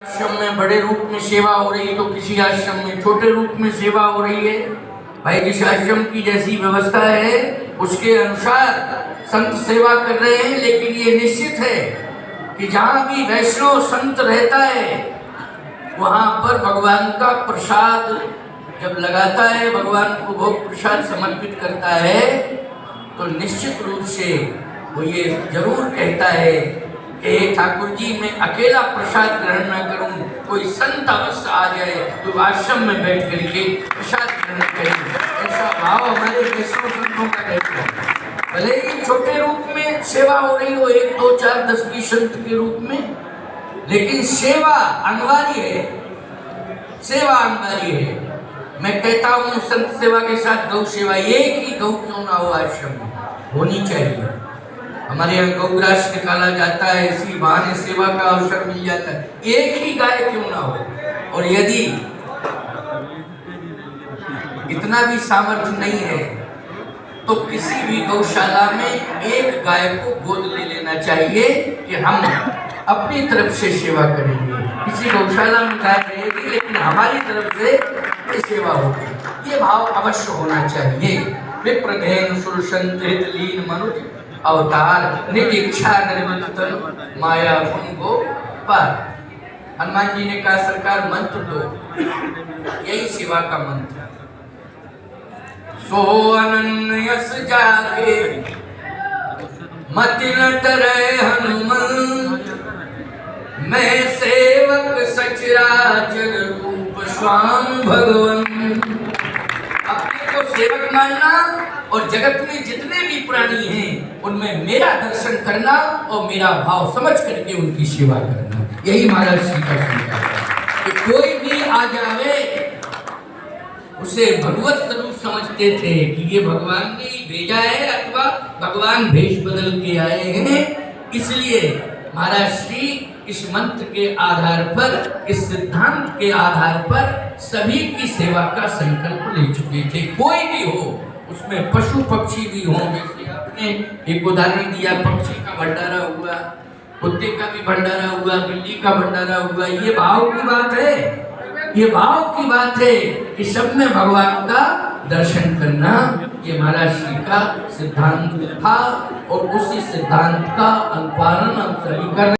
आश्रम में बड़े रूप में सेवा हो रही है तो किसी आश्रम में छोटे रूप में सेवा हो रही है। भाई जिस आश्रम की जैसी व्यवस्था है उसके अनुसार संत सेवा कर रहे हैं, लेकिन ये निश्चित है कि जहाँ भी वैष्णव संत रहता है वहाँ पर भगवान का प्रसाद जब लगाता है, भगवान को भोग प्रसाद समर्पित करता है तो निश्चित रूप से वो ये जरूर कहता है कि ठाकुर जी मैं अकेला प्रसाद ग्रहण न करूं, कोई संत अवश्य आ जाए तो आश्रम में बैठ करके प्रसाद ग्रहण करें। ऐसा भाव हमारे वैष्णव संतों का रहता है। भले ही छोटे रूप में सेवा हो रही हो, 1, 2, 4, 10, 20 संत के रूप में, लेकिन सेवा अनिवार्य है। सेवा अनिवार्य है। मैं कहता हूँ संत सेवा के साथ गौ सेवा, एक ही गौ क्यों ना हो आश्रम में, होनी चाहिए। हमारे यहाँ गौग्रास निकाला जाता है, इसी बहाने सेवा का अवसर मिल जाता है। एक ही गाय क्यों ना हो, और यदि इतना भी सामर्थ्य नहीं है तो किसी भी गौशाला में एक गाय को गोद ले लेना चाहिए कि हम अपनी तरफ से सेवा करेंगे। किसी गौशाला में गाय रहेगी लेकिन हमारी तरफ से सेवा होगी, ये भाव अवश्य होना चाहिए। विप्रधेन सुरसंत हित लीन मनुज अवतार निज इच्छा निर्मित माया गुण गो पार। हनुमान जी ने कहा सरकार मंत्र दो, यही सेवा का मंत्र। सो अनन्यस जागे मति न डरे हनुमंत, मैं सेवक सचराचर रूप स्वामी भगवन। अपने को सेवक मानना और जगत में जितने भी प्राणी हैं उनमें मेरा दर्शन करना और मेरा भाव समझ करके उनकी सेवा करना, यही महाराज श्री का संकल्प है। कि कोई भी आ जावे उसे भगवत स्वरूप समझते थे कि ये भगवान ने ही भेजा है अथवा भगवान भेष बदल के आए हैं। इसलिए महाराज श्री इस मंत्र के आधार पर, इस सिद्धांत के आधार पर सभी की सेवा का संकल्प ले चुके थे। कोई भी हो, उसमें पशु पक्षी भी हों। जैसे आपने एक उदाहरण दिया, पक्षी का भंडारा हुआ, कुत्ते का भी भंडारा हुआ, बिल्ली का भंडारा हुआ। ये भाव की बात है, ये भाव की बात है कि सब में भगवान का दर्शन करना, ये महाराज श्री का सिद्धांत था और उसी सिद्धांत का अनुपालन हम सभी कर